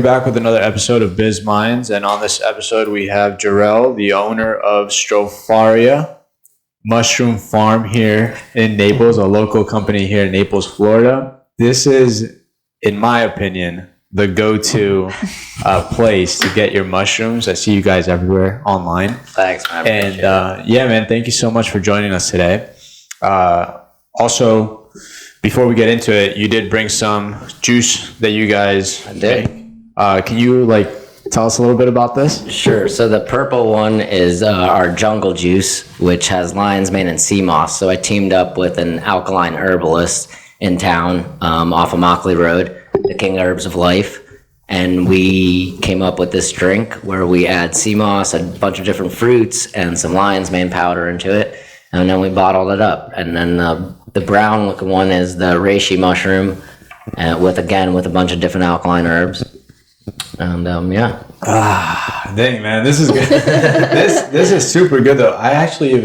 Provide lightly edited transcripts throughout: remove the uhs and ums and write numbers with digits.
back with another episode of Biz Mindz, and on this episode we have Jor'el, the owner of Stropharia Mushroom Farm here in Naples, a local company here in Naples, Florida. This is, in my opinion, the go-to place to get your mushrooms. I see you guys everywhere online. Thanks, man. And yeah, man, thank you so much for joining us today. Also, before we get into it, you did bring some juice that you guys did. Make. Can you tell us a little bit about this? Sure. So the purple one is our jungle juice, which has lion's mane and sea moss. So I teamed up with an alkaline herbalist in town off of Mockley Road, the King Herbs of Life. And we came up with this drink where we add sea moss, a bunch of different fruits, and some lion's mane powder into it. And then we bottled it up. And then the brown looking one is the reishi mushroom with a bunch of different alkaline herbs. And yeah. Dang, man, this is good. this is super good though. I actually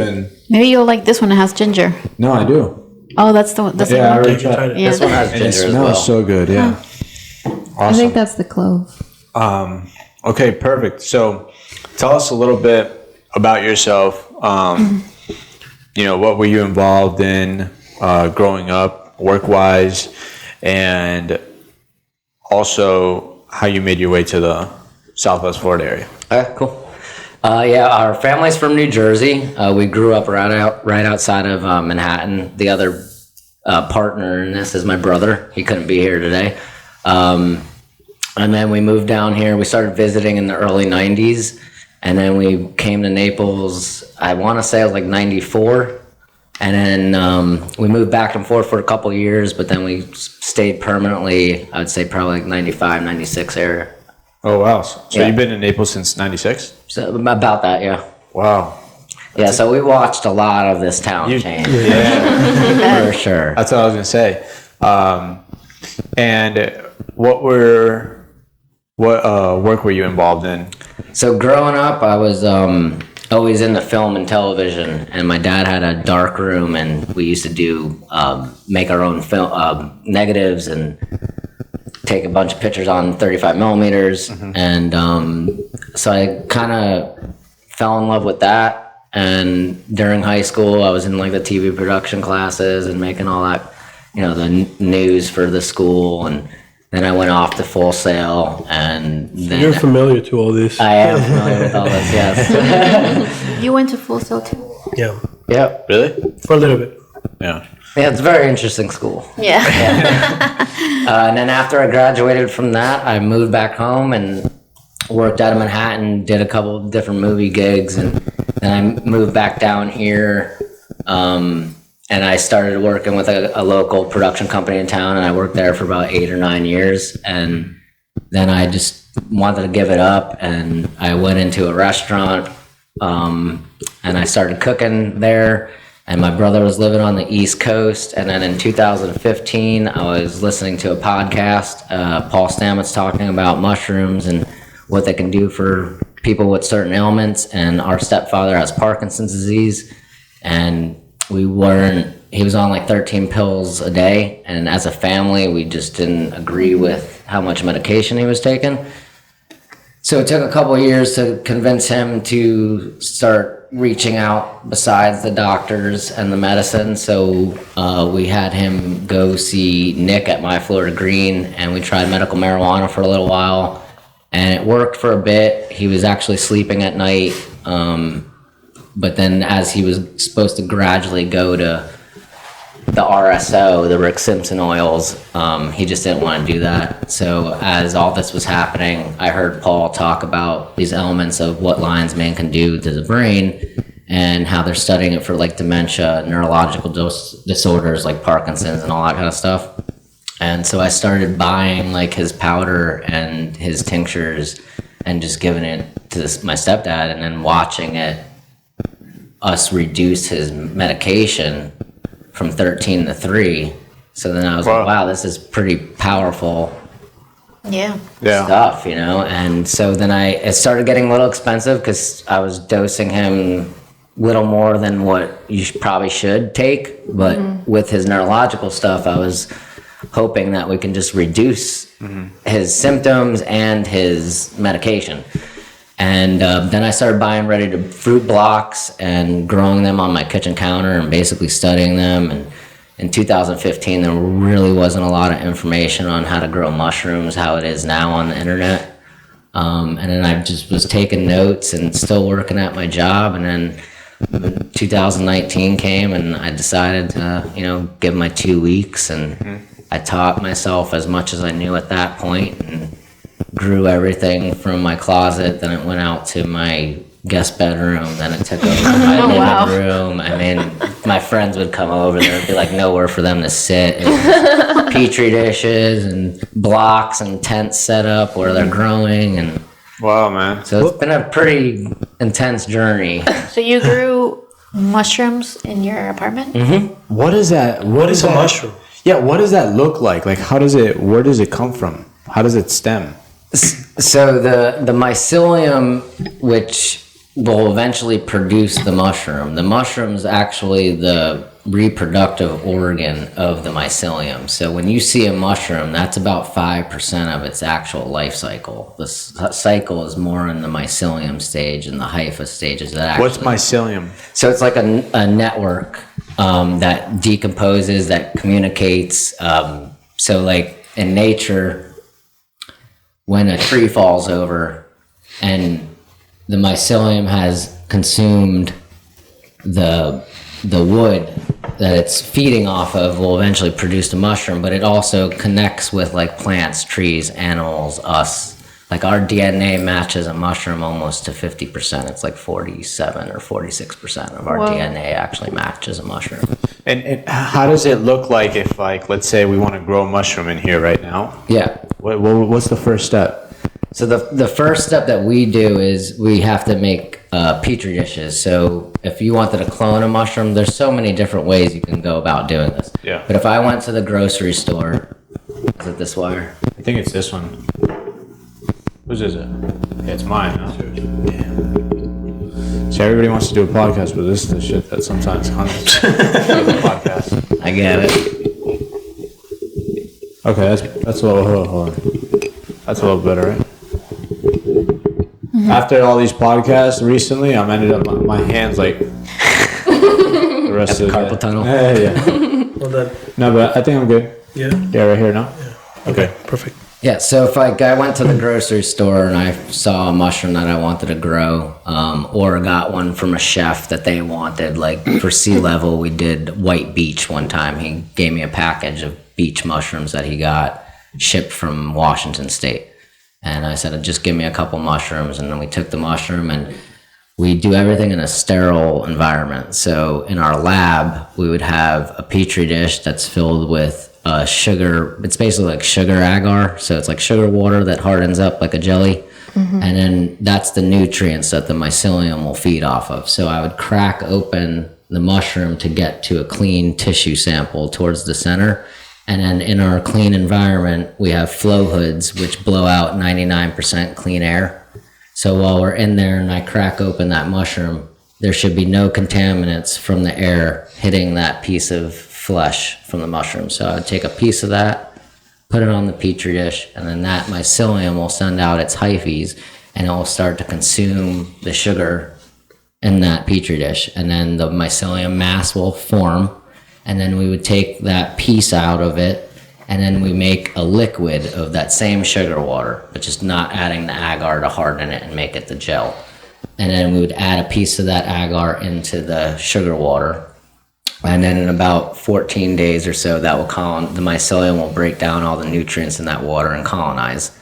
maybe you'll like this one. It has ginger. No, I do. Oh, that's the one. That's yeah, I the one. already tried it. Yeah. This one has ginger and it as smells well. so good. Yeah. Awesome. I think that's the clove. Okay, perfect. So tell us a little bit about yourself. What were you involved in growing up, work-wise, and also how you made your way to the Southwest Florida area. Okay, cool. Yeah, our family's from New Jersey. We grew up right outside of Manhattan. The other partner in this is my brother. He couldn't be here today. And then we moved down here. We started visiting in the early 90s. And then we came to Naples, I want to say it was like 94. And then we moved back and forth for a couple of years, but then we stayed permanently, I would say probably like 95, 96 area. Oh, wow. So Yeah. you've been in Naples since 96? So about that, yeah. Wow. Yeah, so we watched a lot of this town change. Yeah. For sure. That's what I was going to say. And what work were you involved in? So growing up, I was always into film and television, and my dad had a dark room, and we used to do make our own film negatives and take a bunch of pictures on 35 millimeters. Mm-hmm. And so I kind of fell in love with that. And during high school, I was in like the TV production classes and making all that, the news for the school. And then I went off to Full Sail, and then You're familiar to all this. I am familiar with all this, yes. You went to Full Sail too? Yeah, Yep. Really? for a little bit. Yeah. Yeah, it's a very interesting school. Yeah. And then after I graduated from that, I moved back home and worked out of Manhattan, did a couple of different movie gigs, and then I moved back down here. And I started working with a local production company in town, and I worked there for about 8 or 9 years. And then I just wanted to give it up, and I went into a restaurant, and I started cooking there. And my brother was living on the East Coast. And then in 2015, I was listening to a podcast, Paul Stamets talking about mushrooms and what they can do for people with certain ailments. And our stepfather has Parkinson's disease, and he was on like 13 pills a day, and as a family we just didn't agree with how much medication he was taking. So it took a couple of years to convince him to start reaching out besides the doctors and the medicine. So we had him go see Nick at My Florida Green, and we tried medical marijuana for a little while, and it worked for a bit. He was actually sleeping at night, but then as he was supposed to gradually go to the RSO, the Rick Simpson oils, he just didn't want to do that. So as all this was happening, I heard Paul talk about these elements of what lion's mane can do to the brain and how they're studying it for like dementia, neurological disorders like Parkinson's and all that kind of stuff. And so I started buying like his powder and his tinctures and just giving it to my stepdad, and then watching us reduce his medication from 13 to 3. So then I was like, wow, this is pretty powerful stuff, And so then it started getting a little expensive because I was dosing him little more than what you probably should take. But with his neurological stuff, I was hoping that we can just reduce his symptoms and his medication. And then I started buying ready to fruit blocks and growing them on my kitchen counter and basically studying them. And in 2015, there really wasn't a lot of information on how to grow mushrooms, how it is now on the internet. And then I just was taking notes and still working at my job. And then 2019 came and I decided to, give my 2 weeks. And I taught myself as much as I knew at that point and grew everything from my closet. Then it went out to my guest bedroom. Then it took over my living room. I mean, my friends would come over. There'd be like nowhere for them to sit. And petri dishes and blocks and tents set up where they're growing. And wow, man. so it's been a pretty intense journey. So you grew mushrooms in your apartment? Mm-hmm. What is that? What is a mushroom? Yeah, what does that look like? Like, where does it come from? How does it stem? So the mycelium, which will eventually produce the mushroom is actually the reproductive organ of the mycelium. So when you see a mushroom, that's about 5% of its actual life cycle. The cycle is more in the mycelium stage and the hypha stages. What's mycelium? So it's like a network that decomposes, that communicates. So like in nature, when a tree falls over and the mycelium has consumed the wood that it's feeding off of, will eventually produce the mushroom, but it also connects with like plants, trees, animals, us. Like our DNA matches a mushroom almost to 50%. It's like 47 or 46% of our DNA actually matches a mushroom. And how does it look like if, like, let's say we want to grow a mushroom in here right now? Yeah. What's the first step? So the first step that we do is we have to make petri dishes. So if you wanted to clone a mushroom, there's so many different ways you can go about doing this. Yeah. But if I went to the grocery store, is it this wire? I think it's this one. Whose is it? Yeah, it's mine. Huh? Damn. See, everybody wants to do a podcast, but this is the shit that sometimes hunts the podcast. I get it. Okay, that's a little. Hold on. That's a little better, right? Mm-hmm. After all these podcasts recently, I'm ended up my hands like the rest of the carpal tunnel. Yeah. Well done. No, but I think I'm good. Yeah. Yeah, right here now. Yeah. Okay. Perfect. Yeah, so if I went to the grocery store and I saw a mushroom that I wanted to grow, or got one from a chef that they wanted, like for sea level, we did white beach one time. He gave me a package of beach mushrooms that he got shipped from Washington State. And I said, just give me a couple mushrooms. And then we took the mushroom and we do everything in a sterile environment. So in our lab, we would have a petri dish that's filled with sugar. It's basically like sugar agar. So it's like sugar water that hardens up like a jelly. Mm-hmm. And then that's the nutrients that the mycelium will feed off of. So I would crack open the mushroom to get to a clean tissue sample towards the center. And then in our clean environment, we have flow hoods, which blow out 99% clean air. So while we're in there and I crack open that mushroom, there should be no contaminants from the air hitting that piece of flesh from the mushroom. So I would take a piece of that, put it on the petri dish, and then that mycelium will send out its hyphae and it will start to consume the sugar in that petri dish. And then the mycelium mass will form. And then we would take that piece out of it, and then we make a liquid of that same sugar water, but just not adding the agar to harden it and make it the gel. And then we would add a piece of that agar into the sugar water. And then in about 14 days or so, that will the mycelium will break down all the nutrients in that water and colonize.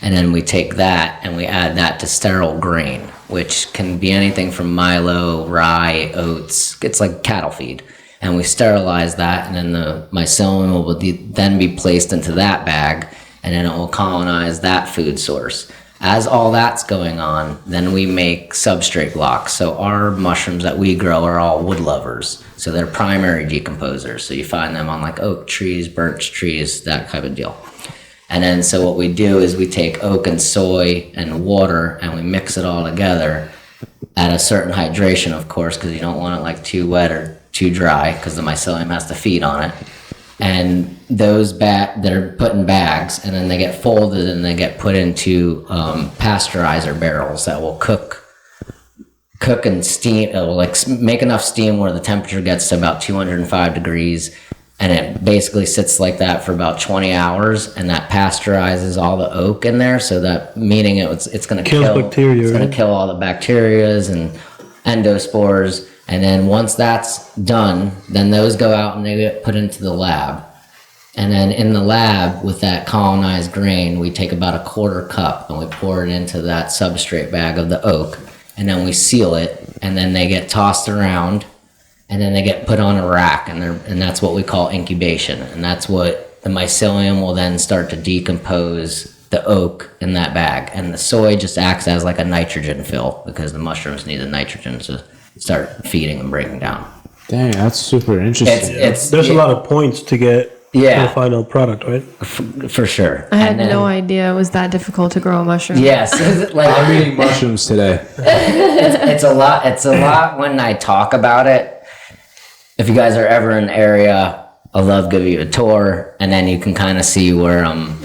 And then we take that and we add that to sterile grain, which can be anything from milo, rye, oats. It's like cattle feed. And we sterilize that, and then the mycelium will then be placed into that bag, and then it will colonize that food source. As all that's going on, then we make substrate blocks. So our mushrooms that we grow are all wood lovers. So they're primary decomposers. So you find them on like oak trees, birch trees, that kind of deal. And then so what we do is we take oak and soy and water, and we mix it all together at a certain hydration, of course, because you don't want it like too wet or too dry, because the mycelium has to feed on it. and those they're put in bags, and then they get folded and they get put into pasteurizer barrels that will cook and steam. It will like make enough steam where the temperature gets to about 205 degrees, and it basically sits like that for about 20 hours, and that pasteurizes all the oak in there. So that meaning it's going to kill bacteria. It's going to kill all the bacterias and endospores. And then once that's done, then those go out and they get put into the lab. And then in the lab with that colonized grain, we take about a quarter cup and we pour it into that substrate bag of the oak. And then we seal it, and then they get tossed around, and then they get put on a rack, and that's what we call incubation. And that's what the mycelium will then start to decompose the oak in that bag. And the soy just acts as like a nitrogen fill because the mushrooms need the nitrogen to start feeding and breaking down. Dang, that's super interesting. There's a lot of points to get the final product, right? For sure. I had no idea it was that difficult to grow a mushroom. Yes. Like, I'm eating mushrooms today. It's a lot. It's a lot when I talk about it. If you guys are ever in the area, I'd love to give you a tour, and then you can kind of see where I'm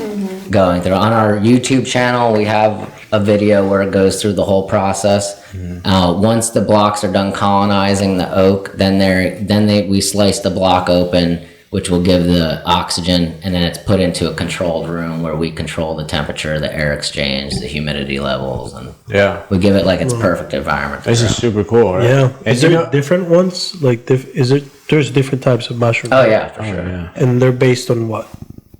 going through. On our YouTube channel, we have a video where it goes through the whole process. Once the blocks are done colonizing the oak, then we slice the block open, which will give the oxygen, and then it's put into a controlled room where we control the temperature, the air exchange, the humidity levels, and we give it like its perfect environment. This is super cool, right? Yeah. And Is there different ones? Like, there's different types of mushrooms? Oh yeah, for sure. Yeah. And they're based on what?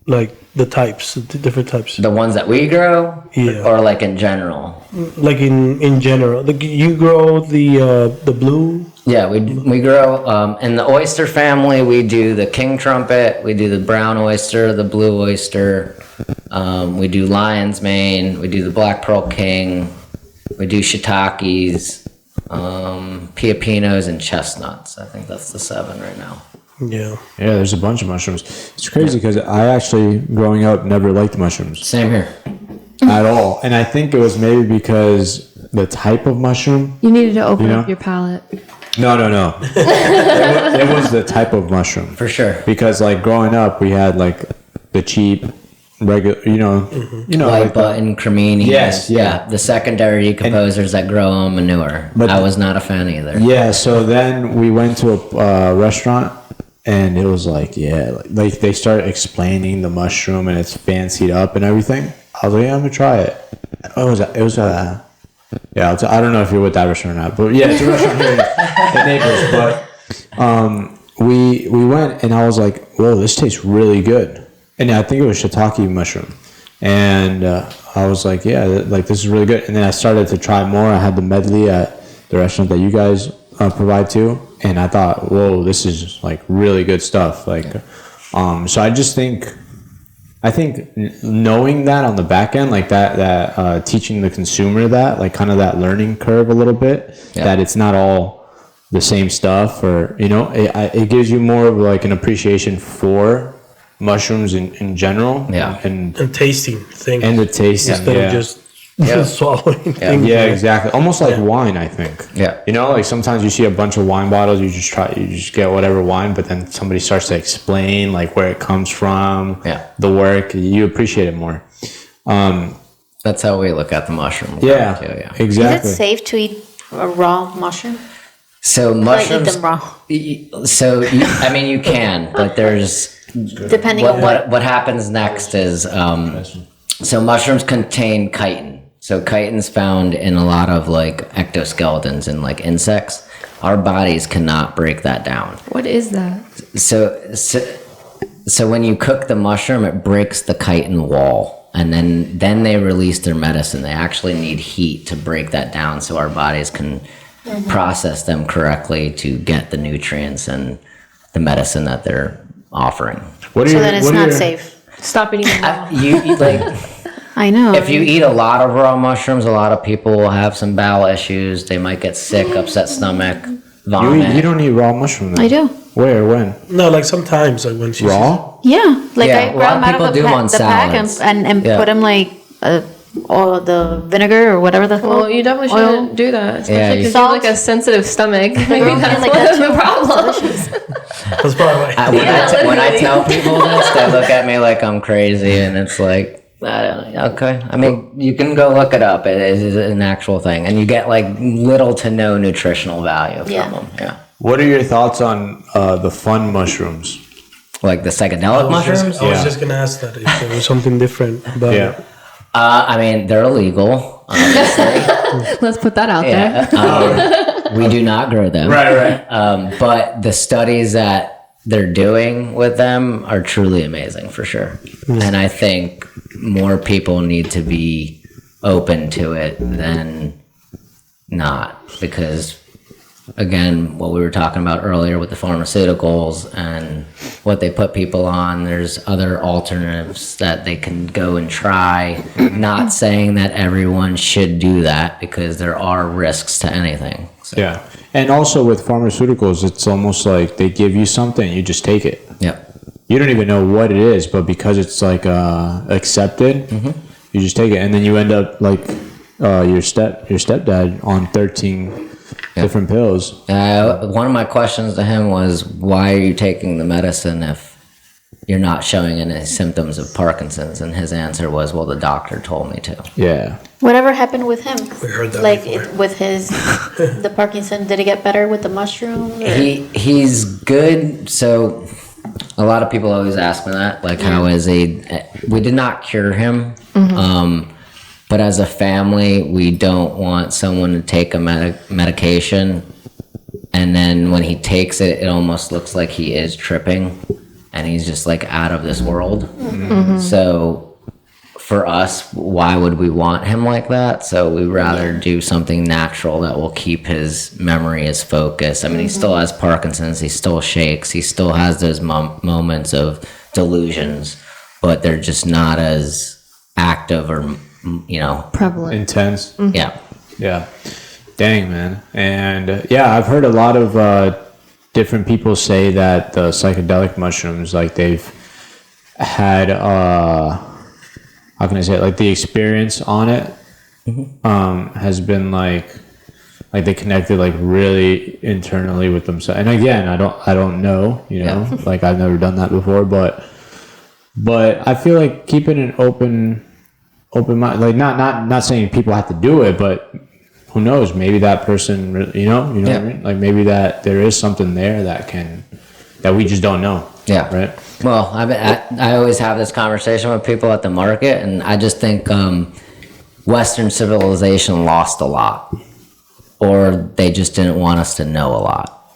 Like the types, the different types. The ones that we grow, Yeah. or like in general. Like in general, like you grow the blue. Yeah, we grow in the oyster family. We do the king trumpet, we do the brown oyster, the blue oyster, we do lion's mane, we do the black pearl king, we do shiitakes, piopinos, and chestnuts. I think that's the 7 right now. Yeah. Yeah, there's a bunch of mushrooms. It's crazy because I actually, growing up, never liked mushrooms Same here. at all. And I think it was maybe because the type of mushroom. You needed to open up your palate. No. It was the type of mushroom. For sure. Because like growing up, we had like the cheap, regular, White like button, cremini. Yes, yeah. The secondary decomposers that grow on manure. But I was not a fan either. Yeah, so then we went to a restaurant, and it was like, like they started explaining the mushroom, and it's fancied up and everything. I was like, I'm gonna try it. It was I don't know if you're with that restaurant or not, but yeah, it's a restaurant here in Naples. But we went, and I was like, whoa, this tastes really good. And I think it was shiitake mushroom, and I was like, like this is really good. And then I started to try more. I had the medley at the restaurant that you guys provide too, and I thought, whoa, this is like really good stuff. Like, so I think knowing that on the back end, like that teaching the consumer that, like kind of that learning curve a little bit, that it's not all the same stuff, or it gives you more of like an appreciation for mushrooms in general, and tasting things, and the taste instead of just swallowing things. Yeah, exactly. Almost like wine, I think. Yeah. Like sometimes you see a bunch of wine bottles, you just get whatever wine, but then somebody starts to explain like where it comes from, the work, you appreciate it more. That's how we look at the mushroom. Yeah, exactly. Is it safe to eat a raw mushroom? So Like mushrooms. eat them raw? So you can, but there's Depending on what happens next is so mushrooms contain chitin. So chitin's found in a lot of like ectoskeletons and like insects. Our bodies cannot break that down. What is that? So when you cook the mushroom, it breaks the chitin wall, and then they release their medicine. They actually need heat to break that down, so our bodies can process them correctly to get the nutrients and the medicine that they're offering. then it's not safe. Stop eating them raw. You like. I know. If you eat a lot of raw mushrooms, a lot of people will have some bowel issues. They might get sick, upset stomach, vomit. You don't eat raw mushroom then? I do. Where? When? No, like sometimes, like when she's Raw? Yeah, like Yeah, I a lot grab of them out people of do on the pack salads. and Yeah. put them like or the vinegar or whatever that's Well, called. you definitely Oil. shouldn't do that, Yeah, especially because you have like a sensitive stomach. Maybe Girl, that's like one that of the too. problems. Delicious. That's probably why. When I tell people this, they look at me like I'm crazy, and it's like, okay. I mean, you can go look it up. It is an actual thing, and you get like little to no nutritional value from them. Yeah. What are your thoughts on the fun mushrooms? Like the psychedelic mushrooms? I was just gonna ask that if there was something different about it. I mean, they're illegal, obviously. Let's put that out there. We do not grow them. Right. But the studies that they're doing with them are truly amazing, for sure. And I think more people need to be open to it than not, because again, what we were talking about earlier with the pharmaceuticals and what they put people on, there's other alternatives that they can go and try. Not saying that everyone should do that, because there are risks to anything. So, Yeah. And also with pharmaceuticals, it's almost like they give you something, you just take it. Yep. You don't even know what it is, but because it's like accepted, you just take it, and then you end up like your stepdad on 13 different pills. One of my questions to him was, why are you taking the medicine if you're not showing any symptoms of Parkinson's? And his answer was, well, the doctor told me to. Yeah. Whatever happened with him? We heard that Like before. with his the Parkinson, did it get better with the mushroom? Or? He's good. So a lot of people always ask me that, like, how is he? We did not cure him. But as a family, we don't want someone to take a medication, and then when he takes it, it almost looks like he is tripping, and he's just like out of this world. So for us, why would we want him like that? So we'd rather do something natural that will keep his memory, his focus. I mean, he still has Parkinson's, he still shakes, he still has those moments of delusions, but they're just not as active or, Prevalent. Intense. yeah. Dang, man. And I've heard a lot of different people say that the psychedelic mushrooms, like they've had how can I say it, like the experience on it has been like they connected like really internally with themselves. And again, I don't know, like I've never done that before, but I feel like keeping an open mind, like not saying people have to do it, but who knows, maybe that person really, what I mean? Like maybe that there is something there that we just don't know. Yeah. Right. Well, I always have this conversation with people at the market, and I just think Western civilization lost a lot, or they just didn't want us to know a lot.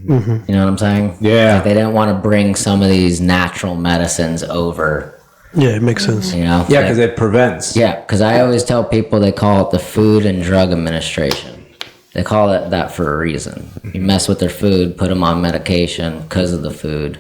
You know what I'm saying? Yeah. Like they didn't want to bring some of these natural medicines over. Yeah, it makes sense. Yeah, because it prevents. Yeah, because I always tell people they call it the Food and Drug Administration. They call it that for a reason. You mess with their food, put them on medication because of the food.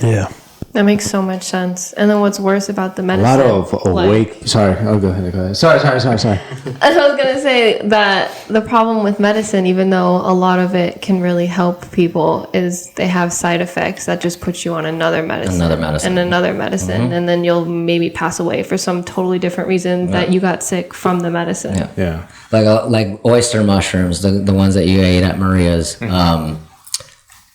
Yeah. That makes so much sense. And then what's worse about the A medicine? lot of awake. Sorry. Oh, go ahead. Sorry. I was going to say that the problem with medicine, even though a lot of it can really help people, is they have side effects that just put you on another medicine. And then you'll maybe pass away for some totally different reason that you got sick from the medicine. Yeah. Like oyster mushrooms, the ones that you ate at Maria's,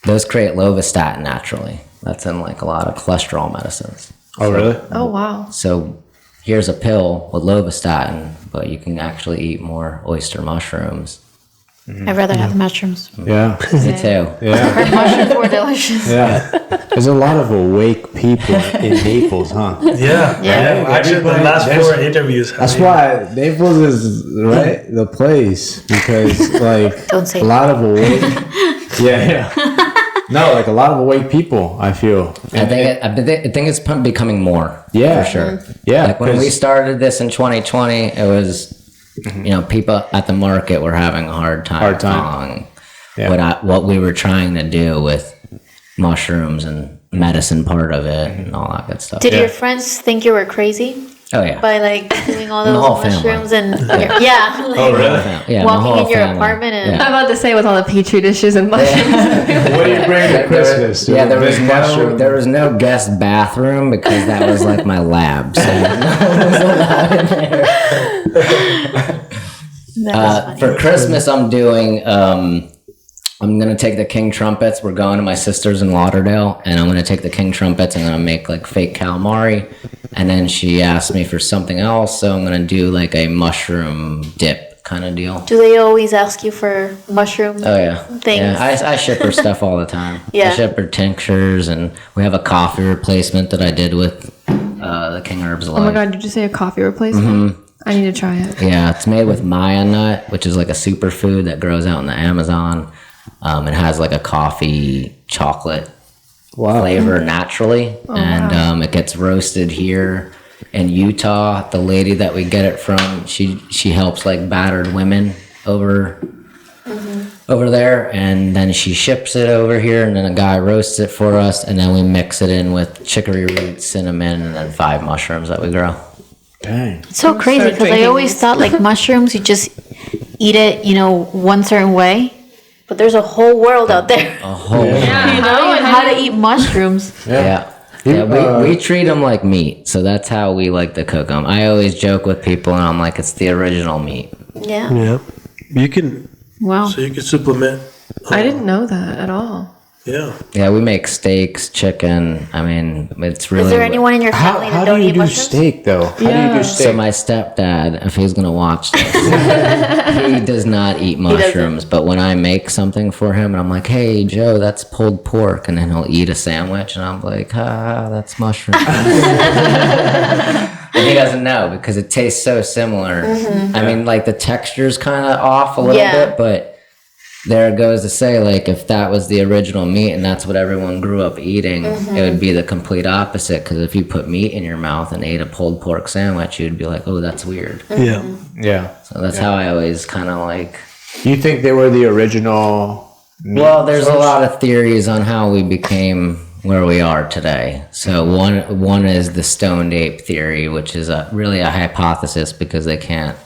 those create lovastatin naturally. That's in like a lot of cholesterol medicines. Oh, really? Oh, wow. So here's a pill with lovastatin, but you can actually eat more oyster mushrooms. I'd rather have mushrooms. Yeah. Me too. Yeah. Mushrooms were delicious. Yeah. There's a lot of awake people in Naples, huh? Yeah. Actually, the last 4 interviews. That's why Naples is the place, because like Don't say a lot of awake. Yeah. No, like a lot of awake people, I feel. I think it's becoming more. Yeah, for sure. Yeah, like when we started this in 2020, it was people at the market were having a hard time following what we were trying to do with mushrooms and medicine part of it and all that good stuff. Did your friends think you were crazy Oh yeah. by like doing all The those whole mushrooms family. and like, Yeah, my walking whole in your family. apartment and I'm about to say with all the petri dishes and mushrooms. What do you bring to Christmas? There was no guest bathroom because that was like my lab. So no one was allowed in there. For Christmas, I'm doing I'm going to take the king trumpets. We're going to my sister's in Lauderdale, and I'm going to take the king trumpets and I'm going to make like fake calamari. And then she asked me for something else, so I'm going to do like a mushroom dip kind of deal. Do they always ask you for mushroom Oh, yeah. things? Yeah, I ship her stuff all the time. Yeah. I ship her tinctures, and we have a coffee replacement that I did with the King Herbs Alive. Oh my god, did you say a coffee replacement? Mm-hmm. I need to try it. Yeah, it's made with Maya nut, which is like a superfood that grows out in the Amazon. It has like a coffee chocolate flavor naturally, and it gets roasted here in Utah. The lady that we get it from, she helps like battered women over there, and then she ships it over here, and then a guy roasts it for us, and then we mix it in with chicory root, cinnamon, and then 5 mushrooms that we grow. Dang. It's so crazy start because I drinking always these. thought like mushrooms, you just eat it, one certain way. But there's a whole world out there. A whole How to eat mushrooms. Yeah. We treat them like meat, so that's how we like to cook them. I always joke with people, and I'm like, it's the original meat. Yeah. Yeah. You can, Wow. so you can supplement. I didn't know that at all. Yeah. Yeah, we make steaks, chicken. I mean, it's really. Is there anyone in your family How that do don't you eat do mushrooms? steak though? How do you Yeah. do So steak? my stepdad, if he's gonna watch this, he does not eat mushrooms. But when I make something for him, and I'm like, "Hey, Joe, that's pulled pork," and then he'll eat a sandwich, and I'm like, that's mushroom." And he doesn't know because it tastes so similar. I mean, like the texture's kind of off a little bit, but there it goes to say, like, if that was the original meat and that's what everyone grew up eating, it would be the complete opposite. Because if you put meat in your mouth and ate a pulled pork sandwich, you'd be like, "Oh, that's weird." Yeah. Yeah. So that's how I always kind of like. You think they were the original? Well, there's a lot of theories on how we became where we are today. So one is the stoned ape theory, which is really a hypothesis because they can't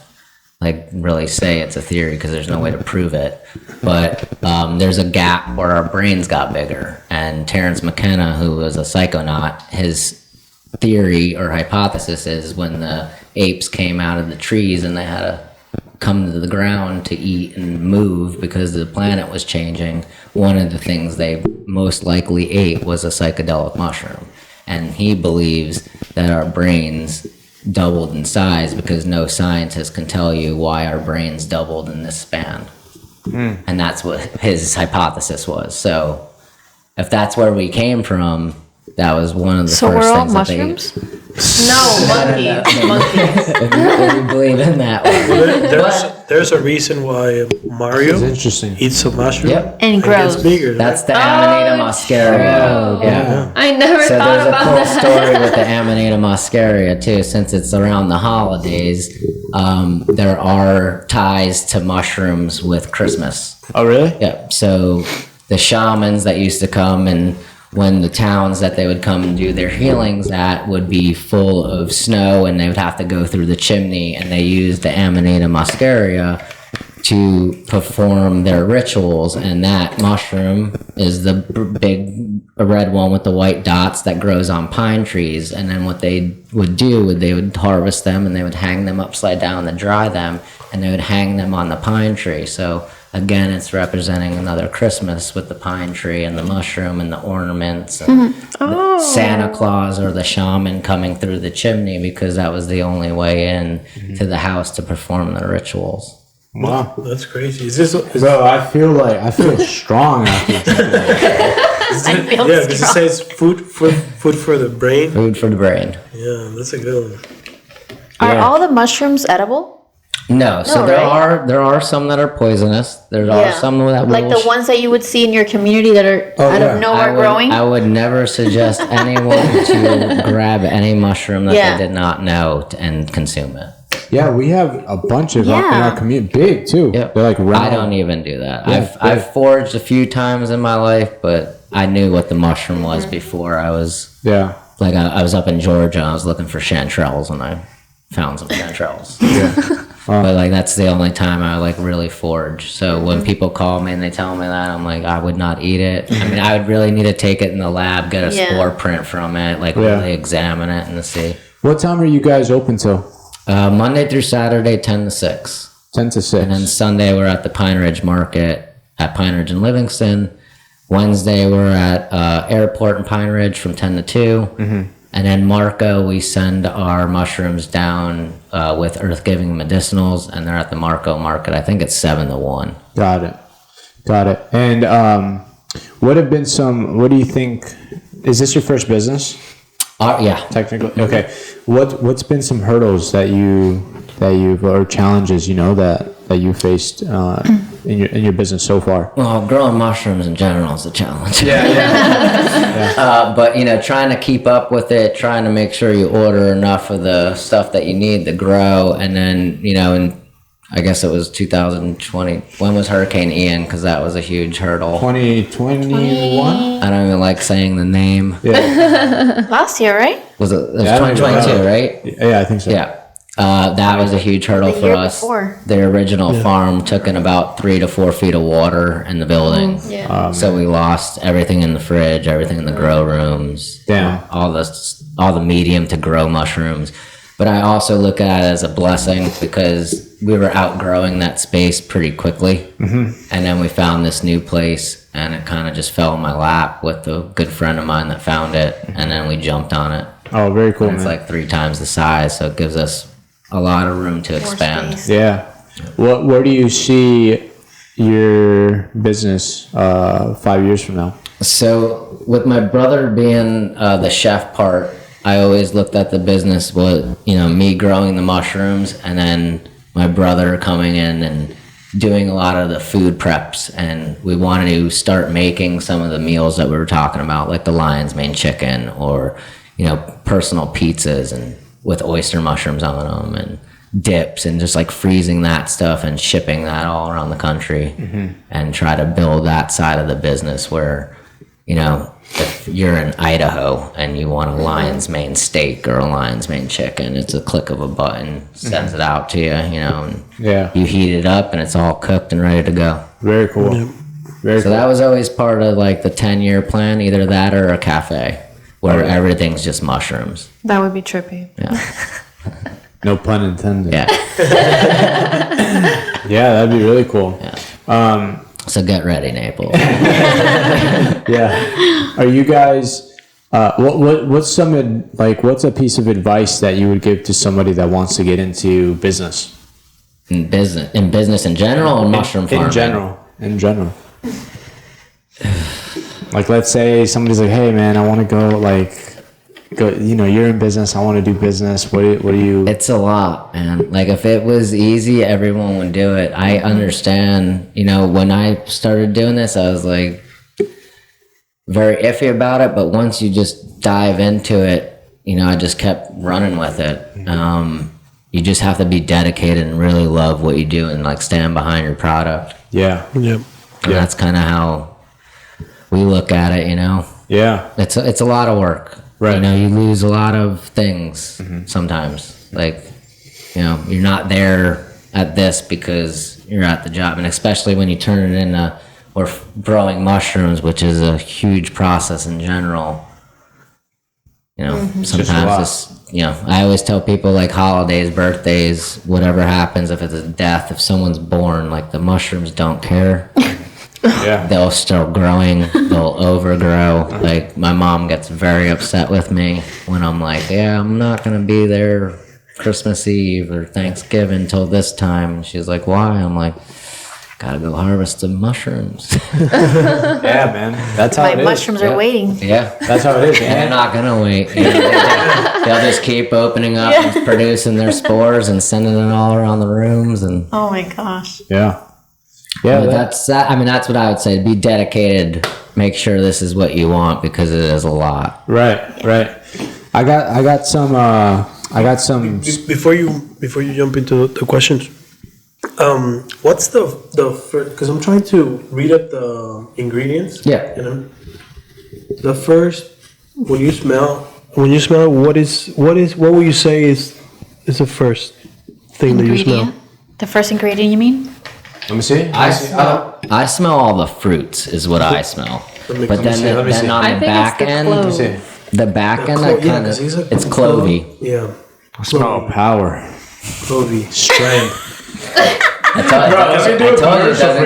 like really say it's a theory because there's no way to prove it. But there's a gap where our brains got bigger. And Terence McKenna, who was a psychonaut, his theory or hypothesis is when the apes came out of the trees and they had to come to the ground to eat and move because the planet was changing, one of the things they most likely ate was a psychedelic mushroom. And he believes that our brains doubled in size because no scientist can tell you why our brains doubled in this span. And that's what his hypothesis was. So if that's where we came from, that was one of the So first we're all things that they mushrooms? No, monkeys. if you believe in that one. There's a reason why Mario It's interesting. eats some mushroom Yep. And gets grows. bigger. That's the Amanita muscaria. Yeah. I never So thought there's a about cool that. story with the Amanita muscaria too. Since it's around the holidays, there are ties to mushrooms with Christmas. Oh, really? Yep. So the shamans that used to come, and when the towns that they would come and do their healings at would be full of snow, and they would have to go through the chimney, and they used the Amanita muscaria to perform their rituals. And that mushroom is the big red one with the white dots that grows on pine trees. And then what they would do, they would harvest them and they would hang them upside down to dry them, and they would hang them on the pine tree. So again, it's representing another Christmas with the pine tree and the mushroom and the ornaments and the Santa Claus or the shaman coming through the chimney, because that was the only way in to the house to perform the rituals. Wow. That's crazy. Is this? Bro, I feel strong after drinking that. Yeah, because it says food for the brain. Food for the brain. Yeah, that's a good one. Are all the mushrooms edible? No, so No, there are some that are poisonous. There are some that will like the ones that you would see in your community that are out of nowhere growing. I would never suggest anyone to grab any mushroom that they did not know and consume it. Yeah, we have a bunch of them in Yeah. our community. Big too. Yep. They're like round. I don't even do that. Yeah, I've foraged a few times in my life, but I knew what the mushroom was before. I was Yeah. like I was up in Georgia and I was looking for chanterelles and I found some chanterelles. Yeah. But like that's the only time I like really forage. So when people call me and they tell me that, I'm like, I would not eat it. I mean, I would really need to take it in the lab, get a spore print from it, like really examine it and see. What time are you guys open till? Monday through Saturday, 10 to 6. 10 to 6. And then Sunday we're at the Pine Ridge Market at Pine Ridge and Livingston. Wednesday, we're at Airport in Pine Ridge from 10 to 2. And then Marco, we send our mushrooms down with earth-giving medicinals, and they're at the Marco Market. I think it's 7 to 1. Got it. And what do you think, is this your first business? Yeah. Technically? Okay. What's been some hurdles that you've, or challenges, that you faced in your business so far? Well, growing mushrooms in general is a challenge. Yeah. But, trying to keep up with it, trying to make sure you order enough of the stuff that you need to grow. And then, in, I guess it was 2020. When was Hurricane Ian? Because that was a huge hurdle. 2021? I don't even like saying the name. Yeah. Last year, right? Was it 2022, right? Yeah, I think so. Yeah. That was a huge hurdle The for year us. before. The original farm took in about 3 to 4 feet of water in the building. So we lost everything in the fridge, everything in the grow rooms. Damn. All the medium to grow mushrooms. But I also look at it as a blessing because we were outgrowing that space pretty quickly. And then we found this new place, and it kind of just fell in my lap with a good friend of mine that found it, and then we jumped on it. Oh, very cool, And it's like 3 times the size, so it gives us a lot of room to expand. space. Yeah. Where do you see your business 5 years from now? So with my brother being the chef part, I always looked at the business with, me growing the mushrooms and then my brother coming in and doing a lot of the food preps. And we wanted to start making some of the meals that we were talking about, like the lion's mane chicken or, personal pizzas and with oyster mushrooms on them and dips and just like freezing that stuff and shipping that all around the country and try to build that side of the business where, if you're in Idaho and you want a lion's mane steak or a lion's mane chicken, it's a click of a button, sends it out to you, and you heat it up and it's all cooked and ready to go. Very cool. Very So cool. that was always part of like the 10-year plan, either that or a cafe where everything's just mushrooms. That would be trippy. Yeah. No pun intended. Yeah. Yeah, that'd be really cool. So get ready, Naples. Yeah. Are you guys? What's a piece of advice that you would give to somebody that wants to get into business? In business in general, or mushroom farming? In general. Like, let's say somebody's like, "Hey, man, I want to go. You're in business. I want to do business. What do you?" It's a lot, man. Like, if it was easy, everyone would do it. I understand, when I started doing this, I was like very iffy about it, but once you just dive into it, I just kept running with it. You just have to be dedicated and really love what you do and like stand behind your product. Yeah. And that's kind of how we look at it, Yeah. It's a lot of work. Right. You lose a lot of things sometimes. Like, you're not there at this because you're at the job. And especially when you turn it into, or growing mushrooms, which is a huge process in general. Sometimes it's, I always tell people like holidays, birthdays, whatever happens, if it's a death, if someone's born, like the mushrooms don't care. Yeah. They'll start growing, they'll overgrow. Like my mom gets very upset with me when I'm like, yeah, I'm not gonna be there Christmas Eve or Thanksgiving till this time. And she's like, why? I'm like, gotta go harvest the mushrooms. Yeah, man. That's how My it is. mushrooms are waiting. Yeah. That's how it is, And they're man. not gonna wait. They'll just keep opening up and producing their spores and sending it all around the rooms. And Oh my gosh. Yeah. Yeah. that's what I would say. Be dedicated. Make sure this is what you want because it is a lot. Right. I got some. Before you jump into the questions, what's the first? Because I'm trying to read up the ingredients. Yeah. The first, when you smell, what will you say is the first thing that you smell? Ingredient? The first ingredient, you mean? Let me see. I smell all the fruits is what I smell. But let me then see. on I the think back it's the end, clove. the back end, that kind of it's clovey. Yeah. I smell power, Clovey. strength. I told you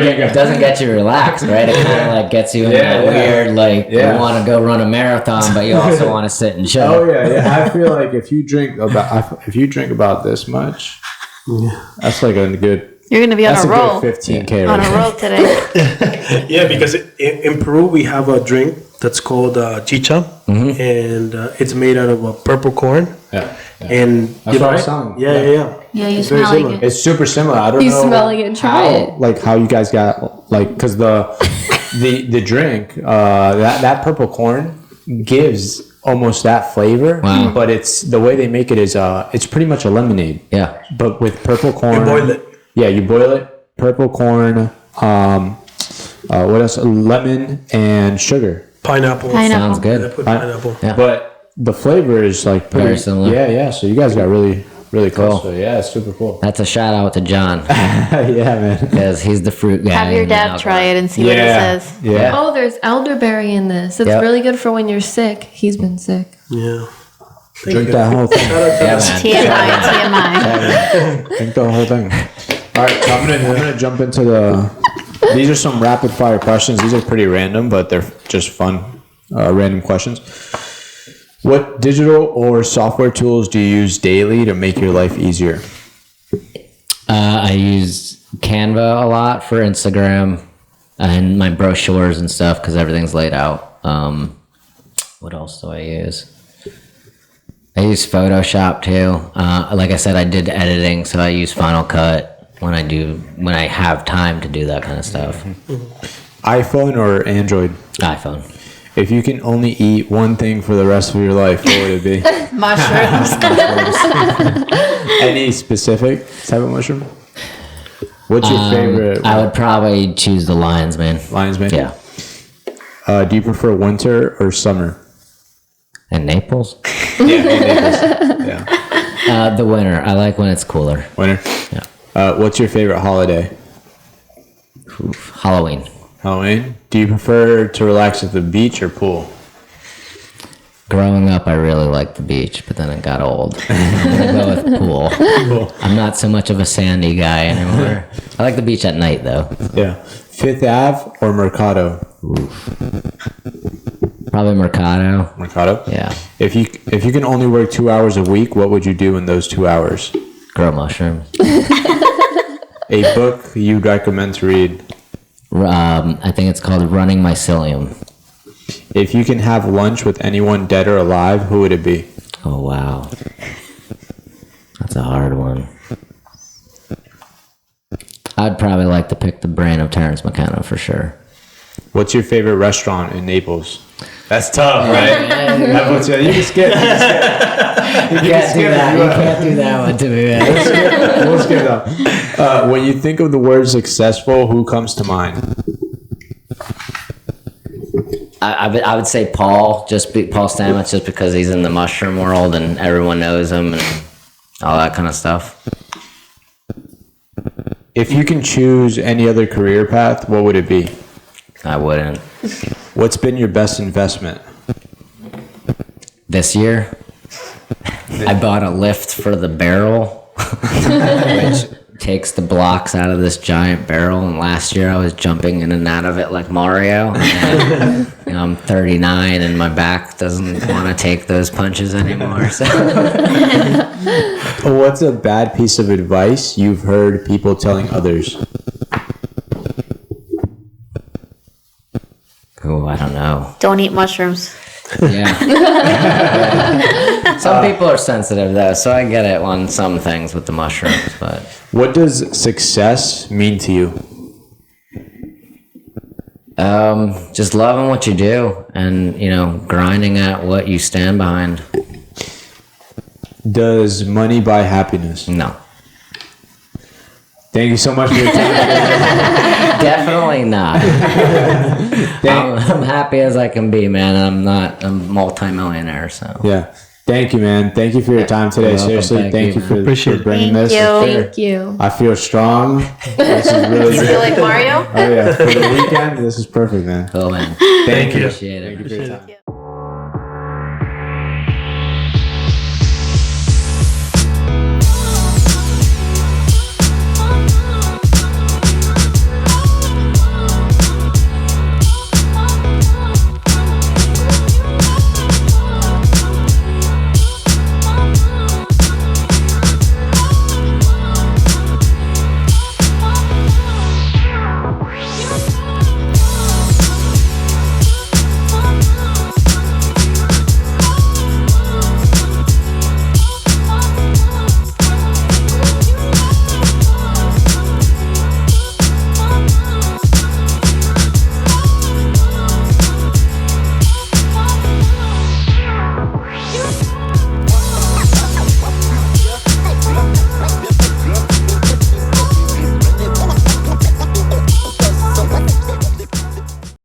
it doesn't get you relaxed, right? It kind of like gets you in that weird, like you want to go run a marathon, but you also want to sit and chill. Oh yeah. I feel like if you drink about this much, that's like a good. You're going to be on a roll. 15K on a roll today. Yeah, because in Peru we have a drink that's called chicha, and it's made out of purple corn. Yeah. And That's what I was telling you. Yeah. Yeah, you It's very smell similar. like it. It's super similar. I don't You know. smelling it, try it. Like how you guys got because the drink that purple corn gives almost that flavor. Wow. But it's the way they make it is it's pretty much a lemonade. Yeah. But with purple corn. You boil it. Yeah, you boil it. Purple corn. What else? Lemon and sugar. Pineapple. Sounds I good. put pineapple. Yeah. But the flavor is like pretty Very similar. Yeah. So you guys got really close. Cool. So yeah, it's super cool. That's a shout out to John Yeah, man. because he's the fruit guy. Have your and the dad try it and see what it says. Yeah. Oh, there's elderberry in this. It's Yep. really good for when you're sick. He's been sick. Yeah. Drink that whole thing. Yeah, man. TMI. Drink the whole thing. All right, so I'm gonna jump into these are some rapid fire questions. These are pretty random, but they're just fun, random questions. What digital or software tools do you use daily to make your life easier? I use Canva a lot for Instagram and my brochures and stuff because everything's laid out. What else do I use? I use Photoshop too. Like I said, I did editing, so I use Final Cut when I have time to do that kind of stuff. iPhone or Android? iPhone. If you can only eat one thing for the rest of your life, what would it be? Mushrooms. Any specific type of mushroom? What's your favorite? I would probably choose the Lion's Mane. Lion's Mane? Yeah. Do you prefer winter or summer? And Naples? Yeah. The winter. I like when it's cooler. Winter? Yeah. What's your favorite holiday? Halloween. Halloween. Do you prefer to relax at the beach or pool? Growing up, I really liked the beach, but then it got old. I'm gonna go with pool. Cool. I'm not so much of a sandy guy anymore. I like the beach at night, though. Yeah. Fifth Ave or Mercado? Probably Mercado. Mercado? Yeah. If you can only work 2 hours a week, what would you do in those 2 hours? Grow mushrooms. A book you'd recommend to read? I think it's called Running Mycelium. If you can have lunch with anyone dead or alive, who would it be? Oh, wow. That's a hard one. I'd probably like to pick the brain of Terrence McKenna for sure. What's your favorite restaurant in Naples? That's tough, right? You can skip. You can't do that. You can't do that one to me, man. We'll skip that. When you think of the word successful, who comes to mind? I would say Paul Stamets, just because he's in the mushroom world and everyone knows him and all that kind of stuff. If you can choose any other career path, what would it be? I wouldn't. What's been your best investment? This year, I bought a lift for the barrel, which takes the blocks out of this giant barrel. And last year, I was jumping in and out of it like Mario. And, I'm 39, and my back doesn't want to take those punches anymore. So. What's a bad piece of advice you've heard people telling others? Oh, I don't know. Don't eat mushrooms. Yeah. Some people are sensitive though, so I get it on some things with the mushrooms, but What does success mean to you? just loving what you do and, grinding at what you stand behind. Does money buy happiness? No. Thank you so much for your time. Definitely not. I'm happy as I can be, man. I'm not a multi-millionaire, so. Yeah. Thank you, man. Thank you for your time today. You're welcome. Seriously, thank you for bringing Thank this. you. Thank you. I feel strong. This is really You feel like Mario? Oh yeah, for the weekend, this is perfect, man. Cool, man. Thank you. Appreciate it. Thank you for your time.